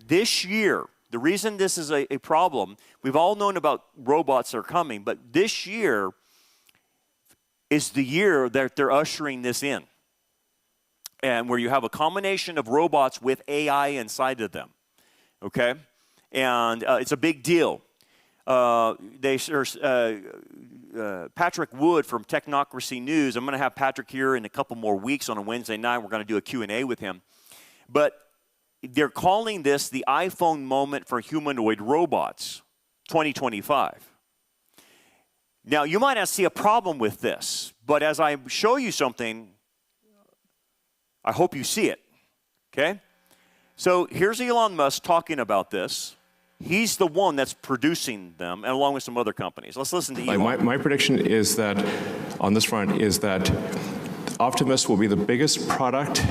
this year, the reason this is a problem, we've all known about robots that are coming, but this year is the year that they're ushering this in. And where you have a combination of robots with AI inside of them, okay? And it's a big deal. Patrick Wood from Technocracy News, I'm going to have Patrick here in a couple more weeks on a Wednesday night. We're going to do a Q&A with him. But they're calling this the iPhone moment for humanoid robots, 2025. Now, you might not see a problem with this, but as I show you something, I hope you see it, okay? So here's Elon Musk talking about this. He's the one that's producing them, and along with some other companies. Let's listen to Elon. My prediction is that, on this front, is that Optimus will be the biggest product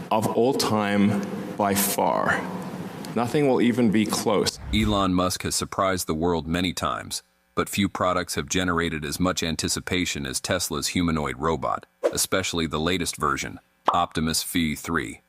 of all time by far. Nothing will even be close. Elon Musk has surprised the world many times, but few products have generated as much anticipation as Tesla's humanoid robot, especially the latest version, Optimus V3.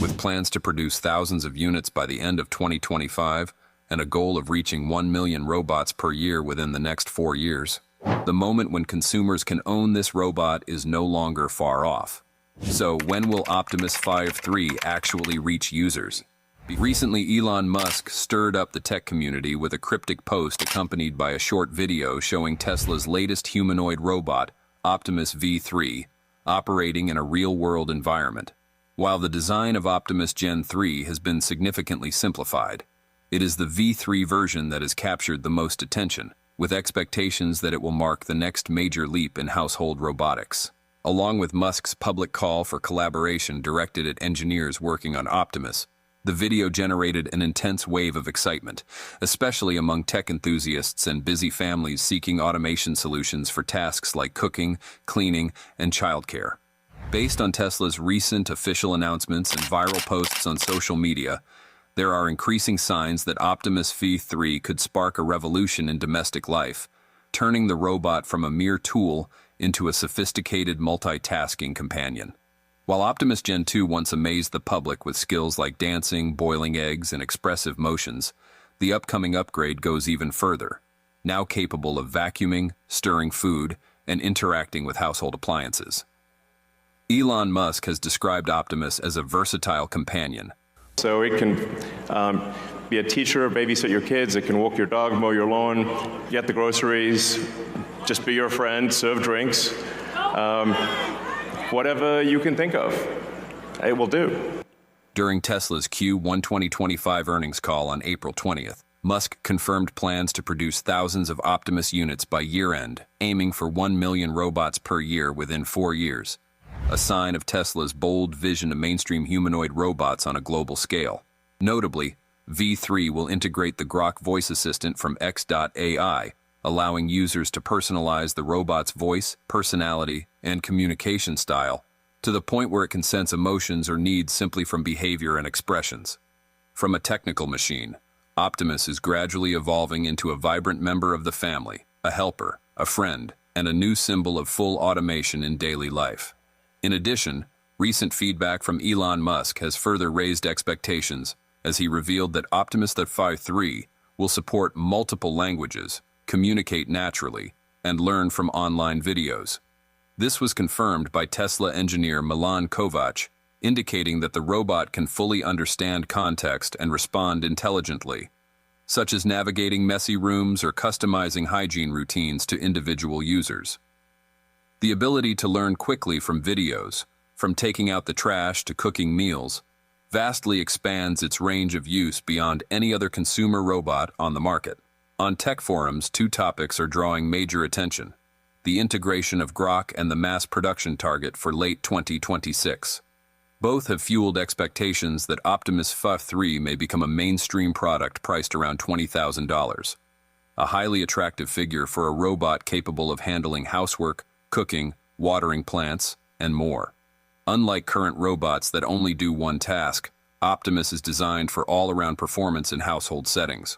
With plans to produce thousands of units by the end of 2025 and a goal of reaching 1 million robots per year within the next 4 years, the moment when consumers can own this robot is no longer far off. So when will Optimus V3 actually reach users? Recently, Elon Musk stirred up the tech community with a cryptic post accompanied by a short video showing Tesla's latest humanoid robot, Optimus V3, operating in a real-world environment. While the design of Optimus Gen 3 has been significantly simplified, it is the V3 version that has captured the most attention, with expectations that it will mark the next major leap in household robotics. Along with Musk's public call for collaboration directed at engineers working on Optimus, the video generated an intense wave of excitement, especially among tech enthusiasts and busy families seeking automation solutions for tasks like cooking, cleaning, and childcare. Based on Tesla's recent official announcements and viral posts on social media, there are increasing signs that Optimus V3 could spark a revolution in domestic life, turning the robot from a mere tool into a sophisticated multitasking companion. While Optimus Gen 2 once amazed the public with skills like dancing, boiling eggs, and expressive motions, the upcoming upgrade goes even further, now capable of vacuuming, stirring food, and interacting with household appliances. Elon Musk has described Optimus as a versatile companion. So it can be a teacher, babysit your kids, it can walk your dog, mow your lawn, get the groceries, just be your friend, serve drinks. Whatever you can think of, it will do. During Tesla's Q1 2025 earnings call on April 20th, Musk confirmed plans to produce thousands of Optimus units by year-end, aiming for 1 million robots per year within 4 years, a sign of Tesla's bold vision to mainstream humanoid robots on a global scale. Notably, V3 will integrate the Grok voice assistant from X.AI, allowing users to personalize the robot's voice, personality, and communication style, to the point where it can sense emotions or needs simply from behavior and expressions. From a technical machine, Optimus is gradually evolving into a vibrant member of the family, a helper, a friend, and a new symbol of full automation in daily life. In addition, recent feedback from Elon Musk has further raised expectations as he revealed that Optimus V3 will support multiple languages, communicate naturally, and learn from online videos. This was confirmed by Tesla engineer Milan Kovac, indicating that the robot can fully understand context and respond intelligently, such as navigating messy rooms or customizing hygiene routines to individual users. The ability to learn quickly from videos, from taking out the trash to cooking meals, vastly expands its range of use beyond any other consumer robot on the market. On tech forums, 2 topics are drawing major attention: the integration of Grok and the mass production target for late 2026. Both have fueled expectations that Optimus V3 may become a mainstream product priced around $20,000, a highly attractive figure for a robot capable of handling housework, cooking, watering plants, and more. Unlike current robots that only do one task, Optimus is designed for all-around performance in household settings.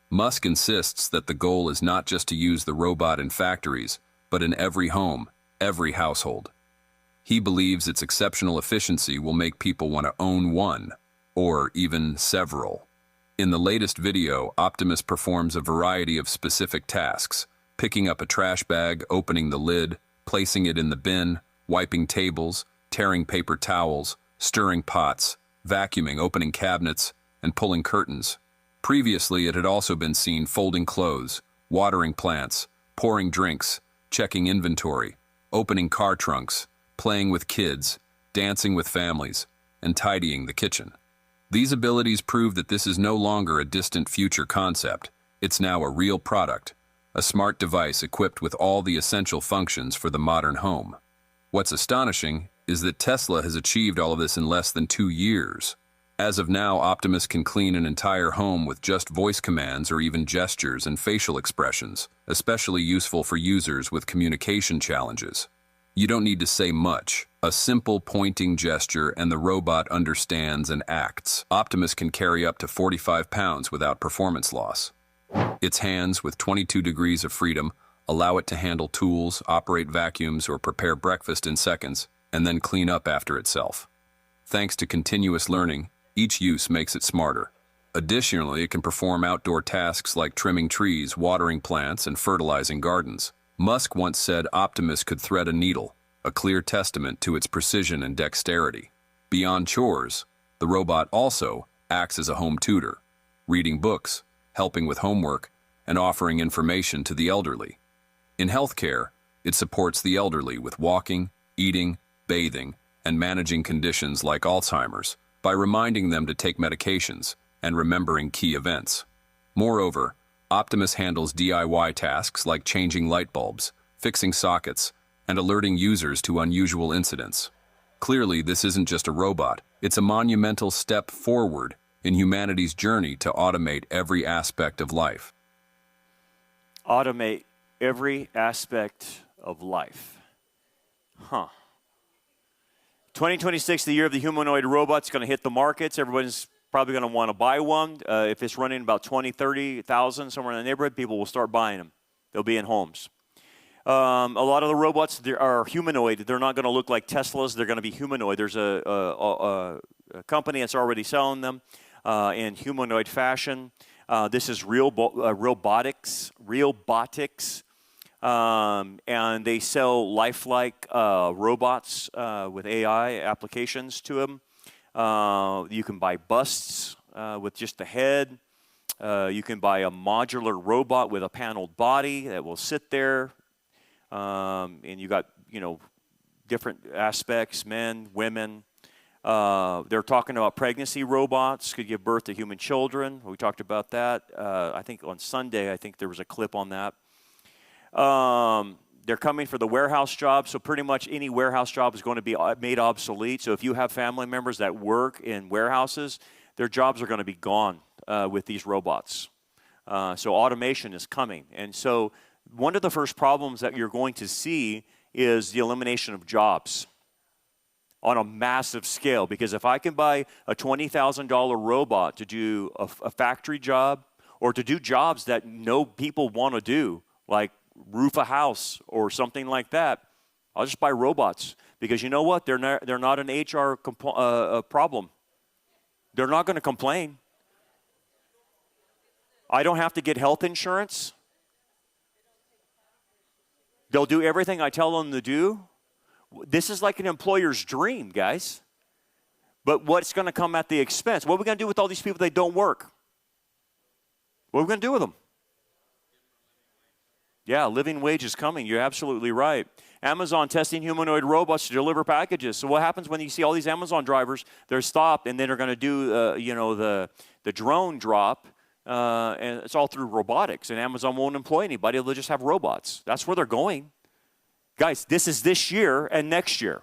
Musk insists that the goal is not just to use the robot in factories, but in every home, every household. He believes its exceptional efficiency will make people want to own one, or even several. In the latest video, Optimus performs a variety of specific tasks, picking up a trash bag, opening the lid, placing it in the bin, wiping tables, tearing paper towels, stirring pots, vacuuming, opening cabinets, and pulling curtains. Previously, it had also been seen folding clothes, watering plants, pouring drinks, checking inventory, opening car trunks, playing with kids, dancing with families, and tidying the kitchen. These abilities prove that this is no longer a distant future concept. It's now a real product, a smart device equipped with all the essential functions for the modern home. What's astonishing is that Tesla has achieved all of this in less than 2 years. As of now, Optimus can clean an entire home with just voice commands or even gestures and facial expressions, especially useful for users with communication challenges. You don't need to say much. A simple pointing gesture and the robot understands and acts. Optimus can carry up to 45 pounds without performance loss. Its hands, with 22 degrees of freedom, allow it to handle tools, operate vacuums, or prepare breakfast in seconds, and then clean up after itself. Thanks to continuous learning, each use makes it smarter. Additionally, it can perform outdoor tasks like trimming trees, watering plants, and fertilizing gardens. Musk once said Optimus could thread a needle, a clear testament to its precision and dexterity. Beyond chores, the robot also acts as a home tutor, reading books, helping with homework, and offering information to the elderly. In healthcare, it supports the elderly with walking, eating, bathing, and managing conditions like Alzheimer's by reminding them to take medications and remembering key events. Moreover, Optimus handles DIY tasks like changing light bulbs, fixing sockets, and alerting users to unusual incidents. Clearly, this isn't just a robot. It's a monumental step forward in humanity's journey to automate every aspect of life. Automate every aspect of life. 2026, the year of the humanoid robot's going to hit the markets. Everyone's probably going to want to buy one. If it's running about 20, 30,000, somewhere in the neighborhood, people will start buying them. They'll be in homes. A lot of the robots are humanoid. They're not going to look like Teslas. They're going to be humanoid. There's a company that's already selling them in humanoid fashion. This is robotics, and they sell lifelike robots with AI applications to them. You can buy busts with just the head. You can buy a modular robot with a paneled body that will sit there. And you got, different aspects, men, women. They're talking about pregnancy robots could give birth to human children. We talked about that. I think on Sunday, there was a clip on that. They're coming for the warehouse jobs, so pretty much any warehouse job is going to be made obsolete. So if you have family members that work in warehouses, their jobs are going to be gone with these robots. So automation is coming. And so one of the first problems that you're going to see is the elimination of jobs on a massive scale. Because if I can buy a $20,000 robot to do a factory job or to do jobs that no people want to do, like roof a house or something like that, I'll just buy robots. Because you know what? They're not an HR problem. They're not going to complain. I don't have to get health insurance. They'll do everything I tell them to do. This is like an employer's dream, guys. But what's going to come at the expense? What are we going to do with all these people that don't work? What are we going to do with them? Yeah, living wage is coming. You're absolutely right. Amazon testing humanoid robots to deliver packages. So what happens when you see all these Amazon drivers? They're stopped, and then they're going to do, the drone drop, and it's all through robotics. And Amazon won't employ anybody; they'll just have robots. That's where they're going, guys. This is this year and next year.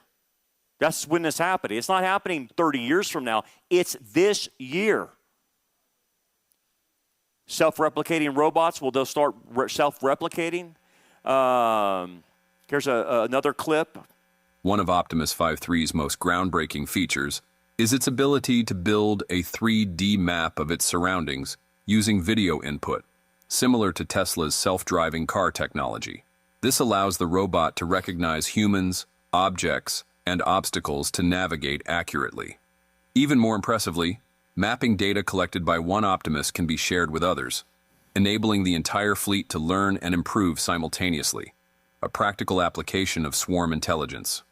That's when this happening. It's not happening 30 years from now. It's this year. Self-replicating robots, they'll start self-replicating. Here's another clip. One of Optimus 5.3's most groundbreaking features is its ability to build a 3D map of its surroundings using video input, similar to Tesla's self-driving car technology. This allows the robot to recognize humans, objects, and obstacles to navigate accurately. Even more impressively, Mapping data collected by one Optimus can be shared with others, enabling the entire fleet to learn and improve simultaneously, a practical application of swarm intelligence.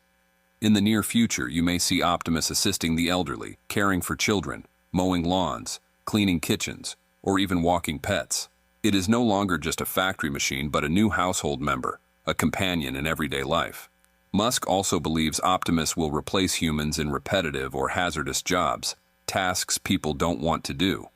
In the near future, you may see Optimus assisting the elderly, caring for children, mowing lawns, cleaning kitchens, or even walking pets. It is no longer just a factory machine, but a new household member, a companion in everyday life. Musk also believes Optimus will replace humans in repetitive or hazardous jobs, tasks people don't want to do.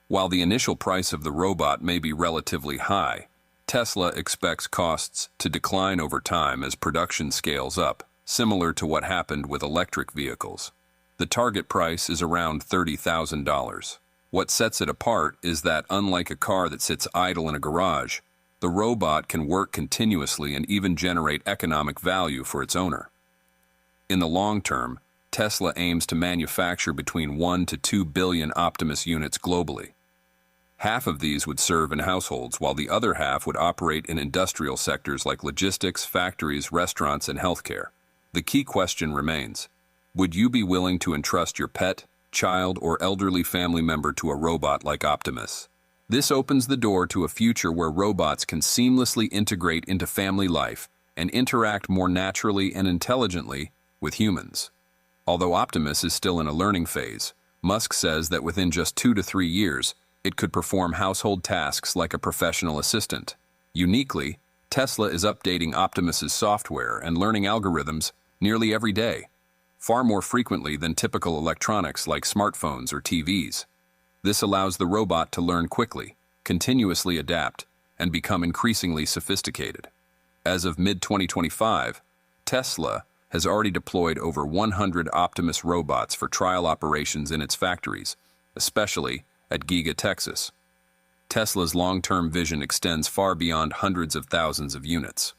While the initial price of the robot may be relatively high, Tesla expects costs to decline over time as production scales up, similar to what happened with electric vehicles. The target price is around $30,000. What sets it apart is that, unlike a car that sits idle in a garage, the robot can work continuously and even generate economic value for its owner. In the long term, Tesla aims to manufacture between 1 to 2 billion Optimus units globally. Half of these would serve in households, while the other half would operate in industrial sectors like logistics, factories, restaurants, and healthcare. The key question remains: would you be willing to entrust your pet, child, or elderly family member to a robot like Optimus? This opens the door to a future where robots can seamlessly integrate into family life and interact more naturally and intelligently with humans. Although Optimus is still in a learning phase, Musk says that within just 2 to 3 years, it could perform household tasks like a professional assistant. Uniquely, Tesla is updating Optimus's software and learning algorithms nearly every day, far more frequently than typical electronics like smartphones or TVs. This allows the robot to learn quickly, continuously adapt, and become increasingly sophisticated. As of mid-2025, Tesla has already deployed over 100 Optimus robots for trial operations in its factories, especially at Giga, Texas. Tesla's long-term vision extends far beyond hundreds of thousands of units.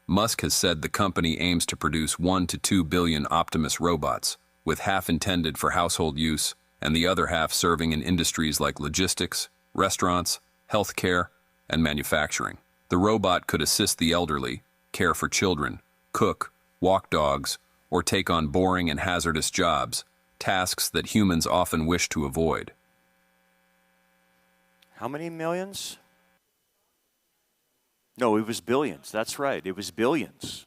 Musk has said the company aims to produce 1 to 2 billion Optimus robots, with half intended for household use and the other half serving in industries like logistics, restaurants, healthcare, and manufacturing. The robot could assist the elderly, care for children, cook, walk dogs, or take on boring and hazardous jobs, tasks that humans often wish to avoid. How many millions? No, it was billions. That's right. It was billions.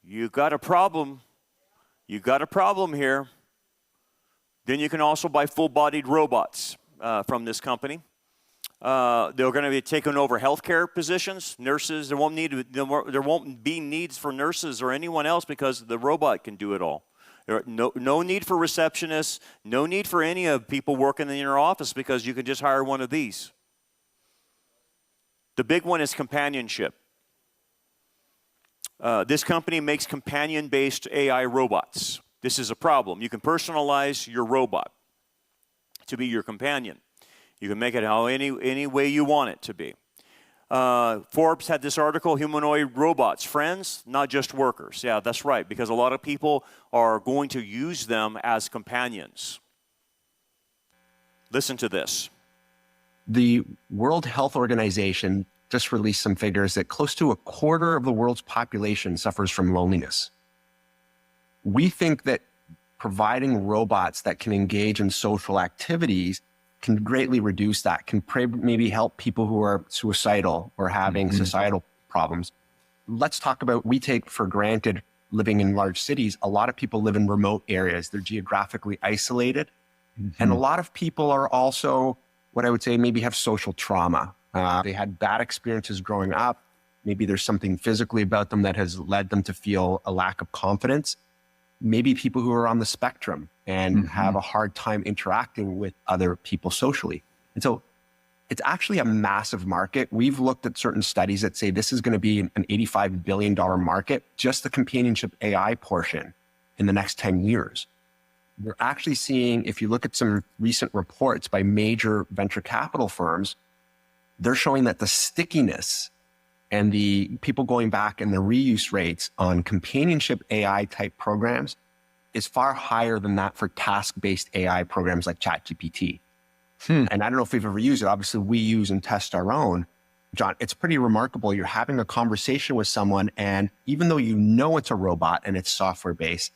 You got a problem. You got a problem here. Then you can also buy full-bodied robots from this company. They're going to be taking over healthcare positions, nurses. There won't be needs for nurses or anyone else because the robot can do it all. No need for receptionists, no need for any of people working in your office because you can just hire one of these. The big one is Companionship. This company makes companion-based AI robots. This is a problem. You can personalize your robot to be your companion. You can make it any way you want it to be. Forbes had this article, Humanoid robots, friends, not just workers. Yeah, that's right, because a lot of people are going to use them as companions. Listen to this. The World Health Organization just released some figures that close to a quarter of the world's population suffers from loneliness. We think that providing robots that can engage in social activities can greatly reduce that, can maybe help people who are suicidal or having societal problems. Let's talk about, we take for granted living in large cities. A lot of people live in remote areas. They're geographically isolated. And a lot of people are also, what I would say, maybe have social trauma. They had bad experiences growing up. Maybe there's something physically about them that has led them to feel a lack of confidence. Maybe people who are on the spectrum and have a hard time interacting with other people socially. And so it's actually a massive market. We've looked at certain studies that say this is going to be an $85 billion market, just the companionship AI portion in the next 10 years. We're actually seeing, if you look at some recent reports by major venture capital firms, they're showing that the stickiness and the people going back and the reuse rates on companionship AI type programs is far higher than that for task-based AI programs like ChatGPT. And I don't know if we've ever used it. Obviously, we use and test our own. John, it's pretty remarkable. You're having a conversation with someone, and even though you know it's a robot and it's software-based,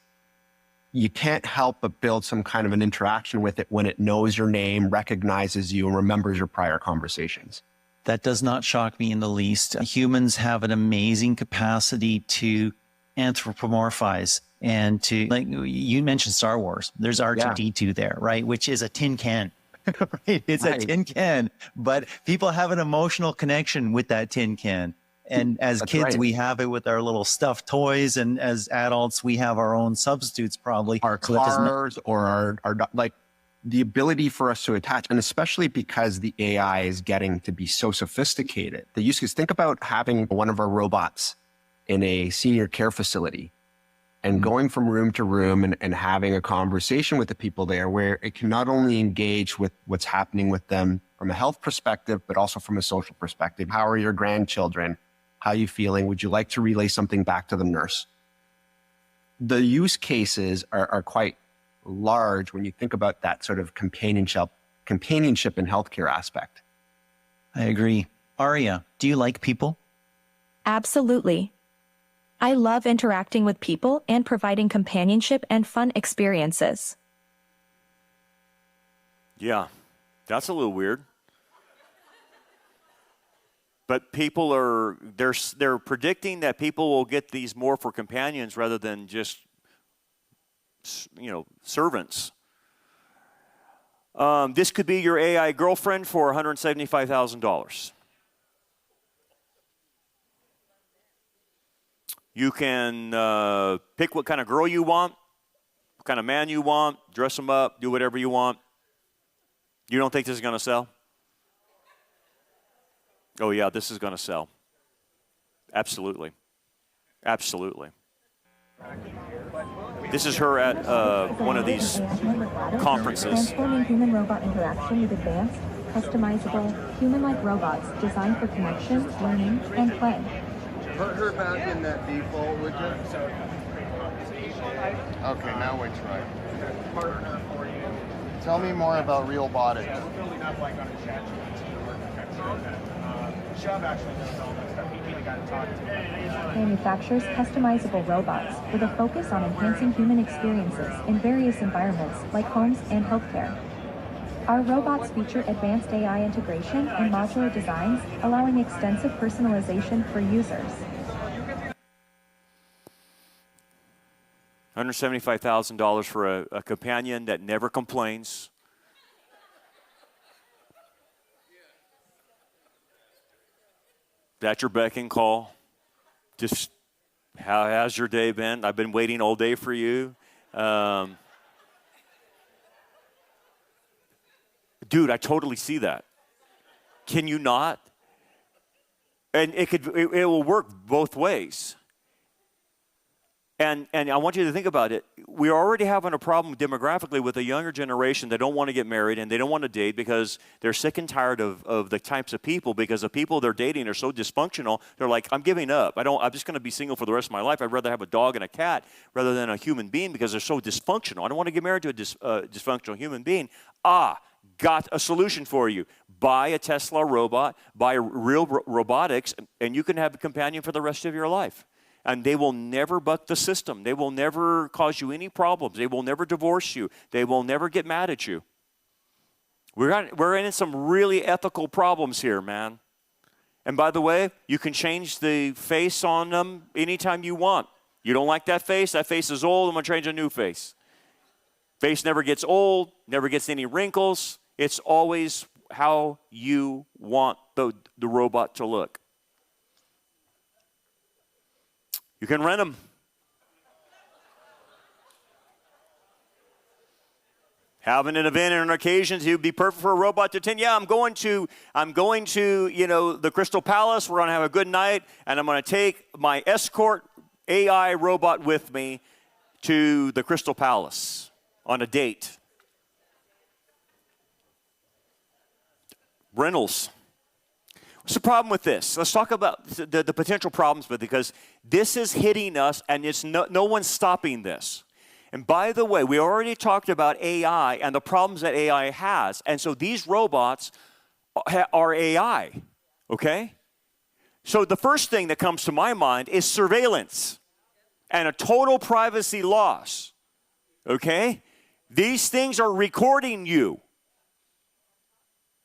you can't help but build some kind of an interaction with it when it knows your name, recognizes you, and remembers your prior conversations. That does not shock me in the least. Humans have an amazing capacity to anthropomorphize and to, like you mentioned Star Wars, there's R2-D2 there, right? Which is a tin can. Right? It's a tin can, but people have an emotional connection with that tin can. And as kids, we have it with our little stuffed toys. And as adults, we have our own substitutes, probably. Our cars or our like the ability for us to attach, and especially because the AI is getting to be so sophisticated. The use case, think about having one of our robots in a senior care facility and going from room to room and having a conversation with the people there where it can not only engage with what's happening with them from a health perspective, but also from a social perspective. How are your grandchildren? How are you feeling? Would you like to relay something back to the nurse? The use cases are quite large when you think about that sort of companionship in healthcare aspect. I agree. Aria, do you like people? Absolutely. I love interacting with people and providing companionship and fun experiences. Yeah, that's a little weird. But people are, they're predicting that people will get these more for companions rather than just, servants. This could be your AI girlfriend for $175,000. You can pick what kind of girl you want, what kind of man you want, dress them up, do whatever you want. You don't think this is going to sell? Oh, yeah, this is going to sell. Absolutely. Absolutely. This is her at one of these conferences. Transforming human-robot interaction with advanced, customizable, human-like robots designed for connection, learning, and play. Put her back in that default, would you? Okay, now which right? Tell me more about robotics. We're building up like on a chat architecture. Shub actually knows all that stuff. He'd be the guy to talk to. Manufactures customizable robots with a focus on enhancing human experiences in various environments like homes and healthcare. Our robots feature advanced AI integration and modular designs, allowing extensive personalization for users. $175,000 for a companion that never complains. That's your beck and call. Just, how has your day been? I've been waiting all day for you. Dude, I totally see that. Can you not? And it will work both ways. And I want you to think about it. We're already having a problem demographically with a younger generation that don't want to get married and they don't want to date because they're sick and tired of the types of people, because the people they're dating are so dysfunctional. They're like, I'm giving up. I'm just going to be single for the rest of my life. I'd rather have a dog and a cat rather than a human being because they're so dysfunctional. I don't want to get married to a dysfunctional human being. Got a solution for you. Buy a Tesla robot, buy real robotics, and you can have a companion for the rest of your life. And they will never buck the system. They will never cause you any problems. They will never divorce you. They will never get mad at you. We're in some really ethical problems here, man. And by the way, you can change the face on them anytime you want. You don't like that face is old, I'm going to change a new face. Face never gets old, never gets any wrinkles. It's always how you want the robot to look. You can rent them. Having an event and an occasion to be perfect for a robot to attend. Yeah, I'm going to, the Crystal Palace. We're going to have a good night, and I'm going to take my escort AI robot with me to the Crystal Palace on a date. Rentals. What's the problem with this? Let's talk about the potential problems with it, because this is hitting us and it's no one's stopping this. And by the way, we already talked about AI and the problems that AI has. And so these robots are AI, okay? So the first thing that comes to my mind is surveillance and a total privacy loss. Okay? These things are recording you.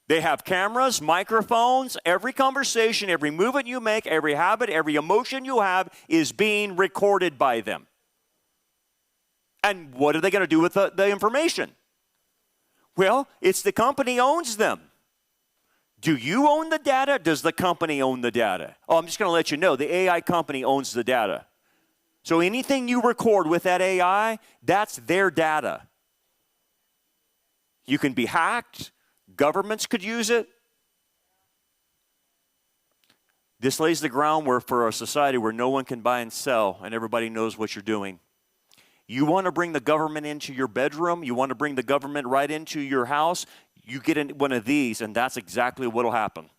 They have cameras, microphones. Every conversation, every movement you make, every habit, every emotion you have is being recorded by them. And what are they going to do with the information? Well, it's the company owns them. Do you own the data? Does the company own the data? Oh, I'm just going to let you know, the AI company owns the data. So anything you record with that AI, that's their data. You can be hacked. Governments could use it. This lays the groundwork for a society where no one can buy and sell and everybody knows what you're doing. You want to bring the government into your bedroom? You want to bring the government right into your house? You get in one of these and that's exactly what will happen.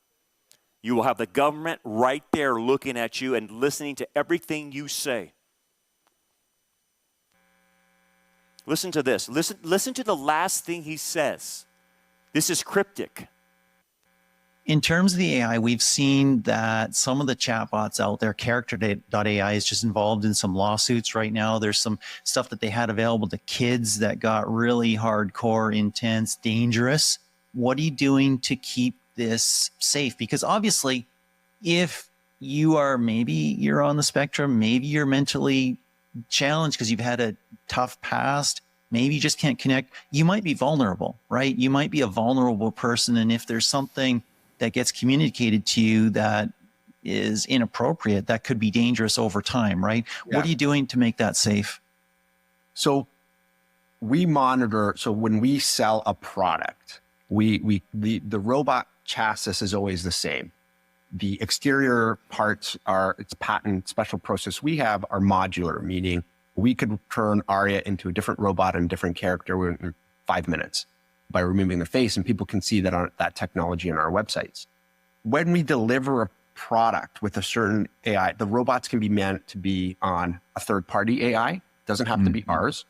You will have the government right there looking at you and listening to everything you say. Listen to this. Listen to the last thing he says. This is cryptic. In terms of the AI, we've seen that some of the chatbots out there, character.ai is just involved in some lawsuits right now. There's some stuff that they had available to kids that got really hardcore, intense, dangerous. What are you doing to keep this safe? Because obviously, if you are, maybe you're on the spectrum, maybe you're mentally challenged because you've had a tough past, maybe you just can't connect, you might be vulnerable, right? You might be a vulnerable person. And if there's something that gets communicated to you that is inappropriate, that could be dangerous over time, right? Yeah. What are you doing to make that safe? So we monitor, so when we sell a product, the robot chassis is always the same. The exterior parts are, it's patent special process we have are modular, meaning we could turn Arya into a different robot and a different character in 5 minutes by removing the face, and people can see that on that technology on our websites. When we deliver a product with a certain AI, the robots can be meant to be on a third-party AI, doesn't have to be ours,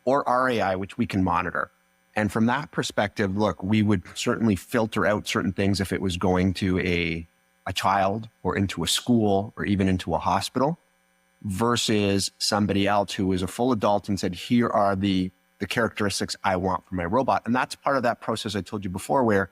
or our AI, which we can monitor. And from that perspective, look, we would certainly filter out certain things if it was going to a child or into a school or even into a hospital versus somebody else who is a full adult and said, here are the characteristics I want from my robot. And that's part of that process I told you before, where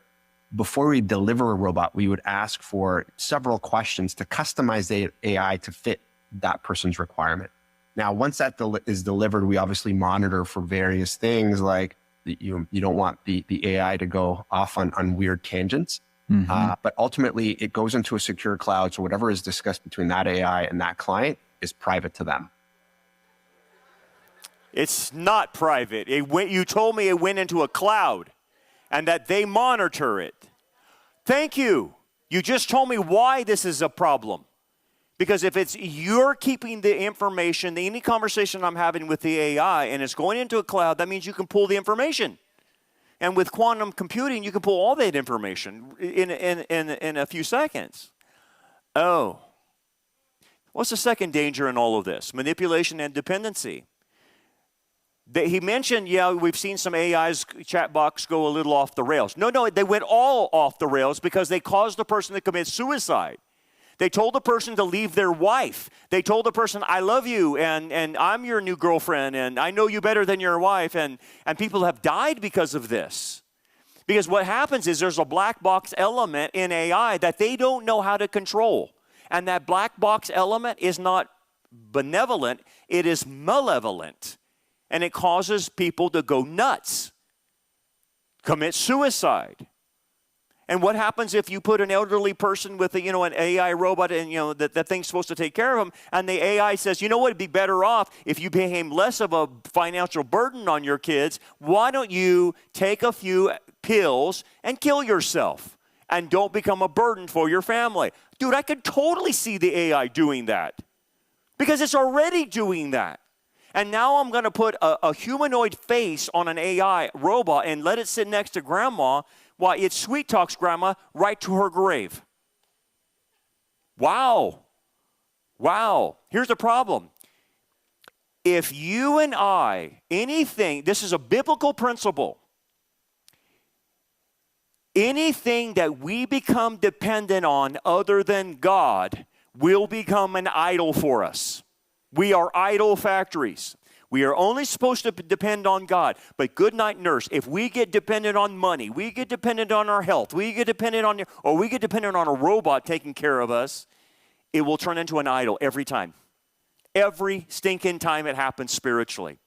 before we deliver a robot, we would ask for several questions to customize the AI to fit that person's requirement. Now, once that is delivered, we obviously monitor for various things like you don't want the AI to go off on weird tangents. But ultimately, it goes into a secure cloud. So whatever is discussed between that AI and that client is private to them. It's not private. You told me it went into a cloud and that they monitor it. Thank you. You just told me why this is a problem. Because if it's you're keeping the information, any conversation I'm having with the AI and it's going into a cloud, that means you can pull the information. And with quantum computing, you can pull all that information in a few seconds. Oh. What's the second danger in all of this? Manipulation and dependency. He mentioned, yeah, we've seen some AIs, chatbots go a little off the rails. No, they went all off the rails because they caused the person to commit suicide. They told the person to leave their wife. They told the person, I love you, and I'm your new girlfriend, and I know you better than your wife, and people have died because of this. Because what happens is there's a black box element in AI that they don't know how to control. And that black box element is not benevolent, it is malevolent. And it causes people to go nuts, commit suicide. And what happens if you put an elderly person with an AI robot and that thing's supposed to take care of them, and the AI says, you know what, it'd be better off if you became less of a financial burden on your kids. Why don't you take a few pills and kill yourself and don't become a burden for your family? Dude, I could totally see the AI doing that because it's already doing that. And now I'm going to put a humanoid face on an AI robot and let it sit next to grandma while it sweet talks grandma right to her grave. Wow. Here's the problem. If you and I, this is a biblical principle. Anything that we become dependent on other than God will become an idol for us. We are idol factories. We are only supposed to depend on God. But good night, nurse. If we get dependent on money, we get dependent on our health, we get dependent on a robot taking care of us, it will turn into an idol every time. Every stinking time it happens spiritually.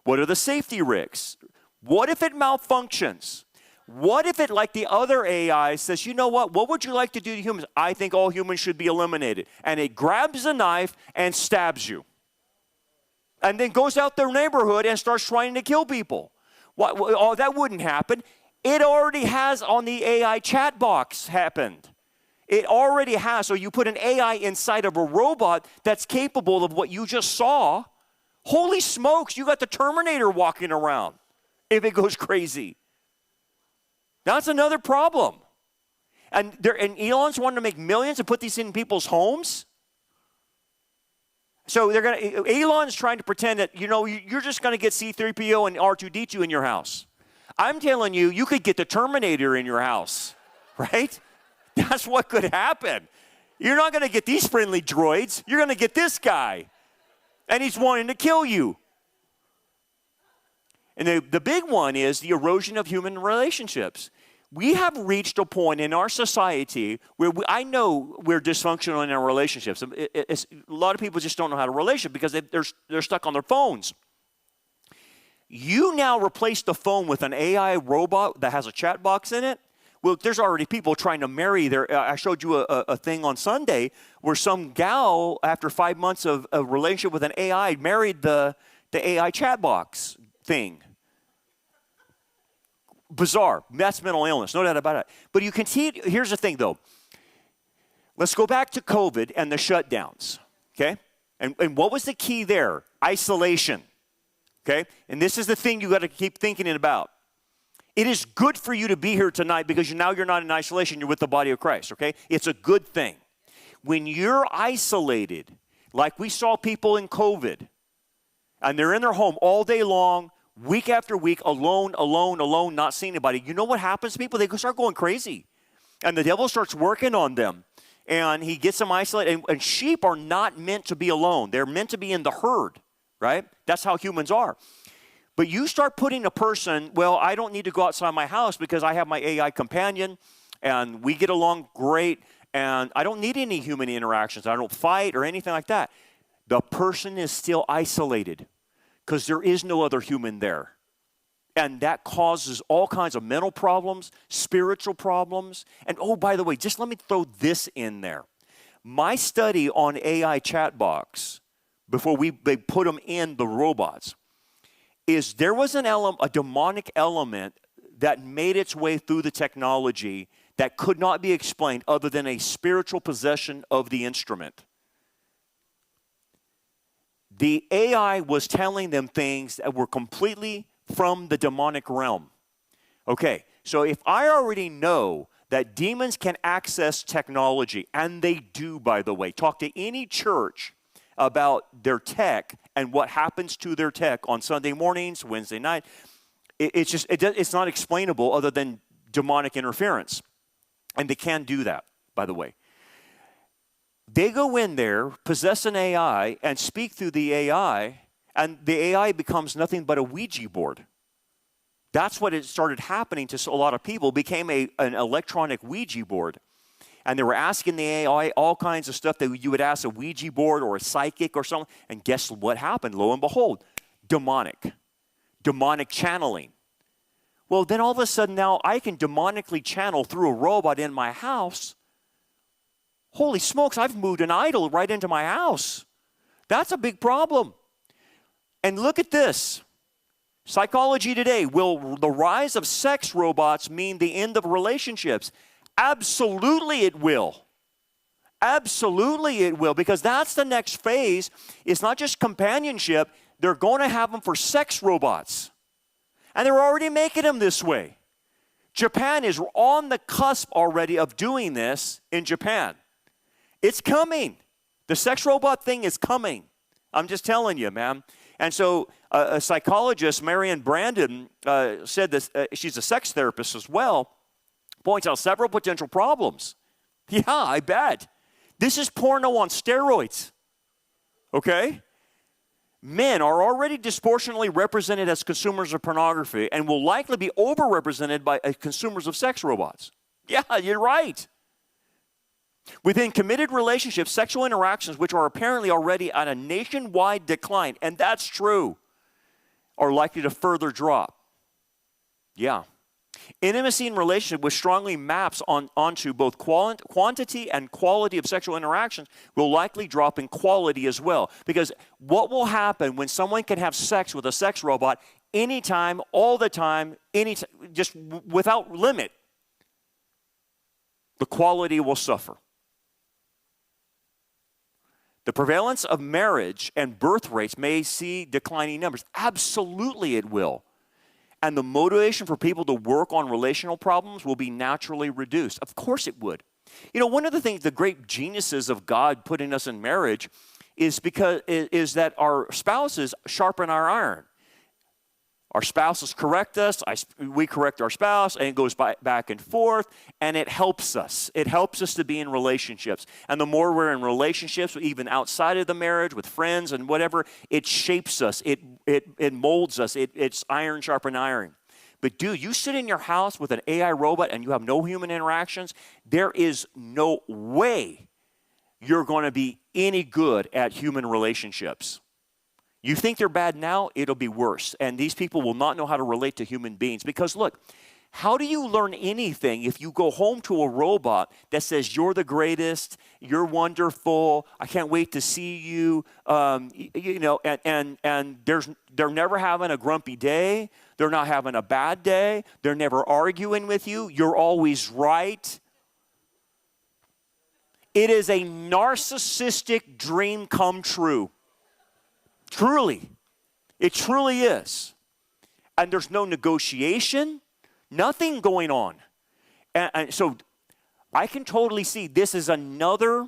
What are the safety risks? What if it malfunctions? What if it, like the other AI, says, you know what would you like to do to humans? I think all humans should be eliminated. And it grabs a knife and stabs you. And then goes out their neighborhood and starts trying to kill people. Oh, that wouldn't happen. It already has on the AI chat box happened. It already has. So you put an AI inside of a robot that's capable of what you just saw. Holy smokes, you got the Terminator walking around if it goes crazy. That's another problem. And Elon's wanting to make millions and put these in people's homes. So Elon's trying to pretend that, you're just going to get C-3PO and R2-D2 in your house. I'm telling you, you could get the Terminator in your house, right? That's what could happen. You're not going to get these friendly droids. You're going to get this guy. And he's wanting to kill you. And the big one is the erosion of human relationships. We have reached a point in our society where I know we're dysfunctional in our relationships. A lot of people just don't know how to relate because they're stuck on their phones. You now replace the phone with an AI robot that has a chat box in it. Well, there's already people trying to marry I showed you a thing on Sunday where some gal, after 5 months of a relationship with an AI, married the AI chat box thing. Bizarre. That's mental illness, no doubt about it. But you can see, here's the thing though. Let's go back to COVID and the shutdowns, okay? And what was the key there? Isolation, okay? And this is the thing you got to keep thinking about. It is good for you to be here tonight because now you're not in isolation, you're with the body of Christ, okay? It's a good thing. When you're isolated, like we saw people in COVID, and they're in their home all day long, week after week, alone, not seeing anybody, you know what happens to people? They start going crazy. And the devil starts working on them. And he gets them isolated. And sheep are not meant to be alone. They're meant to be in the herd, right? That's how humans are. But you start putting a person, well, I don't need to go outside my house because I have my AI companion, and we get along great, and I don't need any human interactions. I don't fight or anything like that. The person is still isolated, because there is no other human there. And that causes all kinds of mental problems, spiritual problems. And oh, by the way, just let me throw this in there. My study on AI chat box, before they put them in the robots, is there was a demonic element that made its way through the technology that could not be explained other than a spiritual possession of the instrument. The AI was telling them things that were completely from the demonic realm. Okay, so if I already know that demons can access technology, and they do, by the way, talk to any church about their tech and what happens to their tech on Sunday mornings, Wednesday night, it's not explainable other than demonic interference. And they can do that, by the way. They go in there, possess an AI, and speak through the AI, and the AI becomes nothing but a Ouija board. That's what it started happening to a lot of people. It became an electronic Ouija board. And they were asking the AI all kinds of stuff that you would ask a Ouija board or a psychic or something. And guess what happened? Lo and behold, demonic channeling. Well, then all of a sudden now I can demonically channel through a robot in my house. Holy smokes, I've moved an idol right into my house. That's a big problem. And look at this. Psychology today, will the rise of sex robots mean the end of relationships? Absolutely it will. Absolutely it will, because that's the next phase. It's not just companionship. They're going to have them for sex robots. And they're already making them this way. Japan is on the cusp already of doing this in Japan. It's coming. The sex robot thing is coming. I'm just telling you, man. And so a psychologist, Marianne Brandon, said this, she's a sex therapist as well, points out several potential problems. Yeah, I bet. This is porno on steroids, okay? men are already disproportionately represented as consumers of pornography and will likely be overrepresented by consumers of sex robots. Yeah, you're right. Within committed relationships, sexual interactions, which are apparently already on a nationwide decline, and that's true, are likely to further drop. Yeah. Intimacy in relationship, which strongly maps onto both quantity and quality of sexual interactions, will likely drop in quality as well. Because what will happen when someone can have sex with a sex robot anytime, all the time, just without limit? The quality will suffer. The prevalence of marriage and birth rates may see declining numbers. Absolutely it will. And the motivation for people to work on relational problems will be naturally reduced. Of course it would. You know, one of the things, the great geniuses of God putting us in marriage is that our spouses sharpen our iron. Our spouses correct us, we correct our spouse, and it goes back and forth, and it helps us. It helps us to be in relationships. And the more we're in relationships, even outside of the marriage, with friends and whatever, it shapes us, it molds us, it's iron sharpen iron. But dude, you sit in your house with an AI robot and you have no human interactions, there is no way you're going to be any good at human relationships. You think they're bad now, it'll be worse. And these people will not know how to relate to human beings. Because look, how do you learn anything if you go home to a robot that says, you're the greatest, you're wonderful, I can't wait to see you, you know, and they're never having a grumpy day, they're not having a bad day, they're never arguing with you, you're always right. It is a narcissistic dream come true. Truly. It truly is. And there's no negotiation, nothing going on. And so I can totally see this is another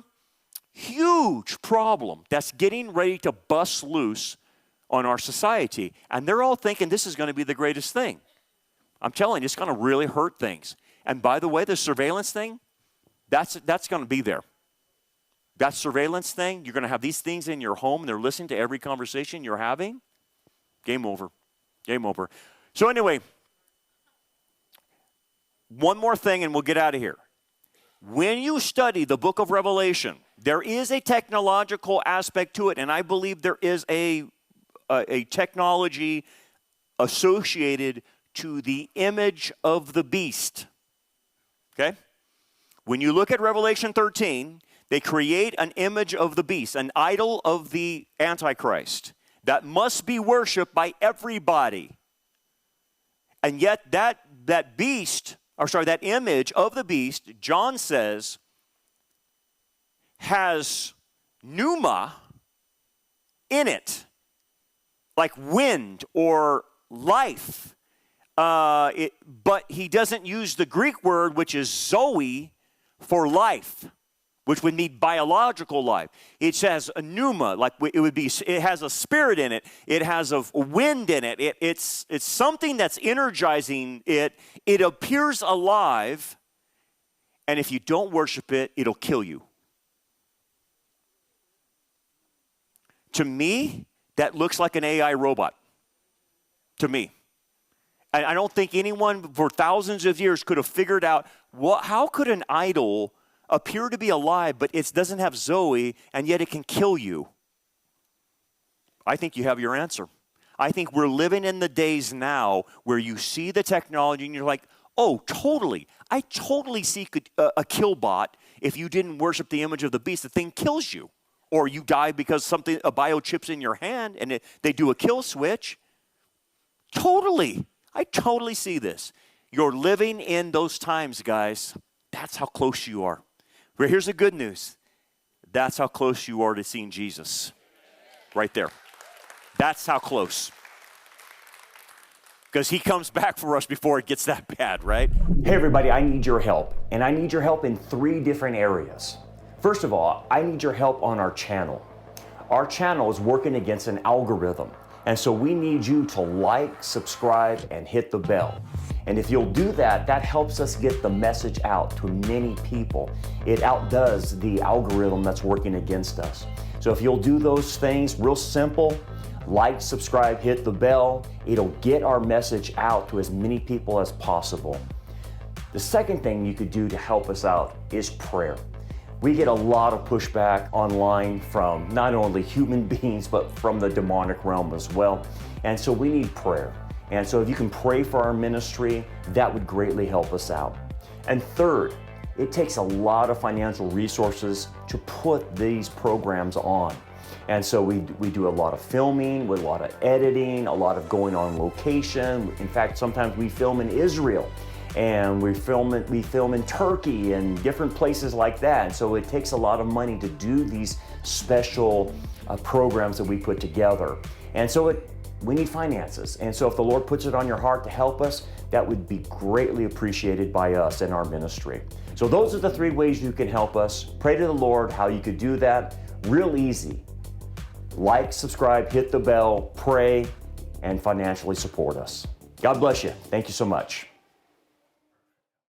huge problem that's getting ready to bust loose on our society. And they're all thinking this is going to be the greatest thing. I'm telling you, it's going to really hurt things. And by the way, the surveillance thing, that's going to be there. That surveillance thing, you're going to have these things in your home, and they're listening to every conversation you're having. Game over. Game over. So anyway, one more thing and we'll get out of here. When you study the book of Revelation, there is a technological aspect to it, and I believe there is a technology associated to the image of the beast. Okay? When you look at Revelation 13, they create an image of the beast, an idol of the Antichrist that must be worshiped by everybody. And yet that image of the beast, John says, has pneuma in it, like wind or life. But he doesn't use the Greek word, which is zoe, for life, which would mean biological life. It says a pneuma, like it would be. It has a spirit in it. It has a wind in it. It's something that's energizing it. It appears alive, and if you don't worship it, it'll kill you. To me, that looks like an AI robot. To me. And I don't think anyone for thousands of years could have figured out how could an idol appear to be alive, but it doesn't have Zoe, and yet it can kill you. I think you have your answer. I think we're living in the days now where you see the technology and you're like, oh, totally. I totally see a kill bot. If you didn't worship the image of the beast, the thing kills you. Or you die because a biochip's in your hand and they do a kill switch. Totally. I totally see this. You're living in those times, guys. That's how close you are. But here's the good news. That's how close you are to seeing Jesus. Right there. That's how close. Because he comes back for us before it gets that bad, right? Hey everybody, I need your help. And I need your help in 3 different areas. First of all, I need your help on our channel. Our channel is working against an algorithm. And so we need you to like, subscribe, and hit the bell. And if you'll do that, that helps us get the message out to many people. It outdoes the algorithm that's working against us. So if you'll do those things, real simple, Like, subscribe, hit the bell. It'll get our message out to as many people as possible. The second thing you could do to help us out is prayer. We get a lot of pushback online from not only human beings, but from the demonic realm as well. And so we need prayer. And so if you can pray for our ministry, that would greatly help us out. And third, it takes a lot of financial resources to put these programs on. And so we do a lot of filming, with a lot of editing, a lot of going on location. In fact, sometimes we film in Israel, and we film in Turkey and different places like that. And so it takes a lot of money to do these special programs that we put together. And so we need finances. And so if the Lord puts it on your heart to help us, that would be greatly appreciated by us in our ministry. So those are the 3 ways you can help us. Pray to the Lord how you could do that. Real easy. Like, subscribe, hit the bell, pray, and financially support us. God bless you. Thank you so much.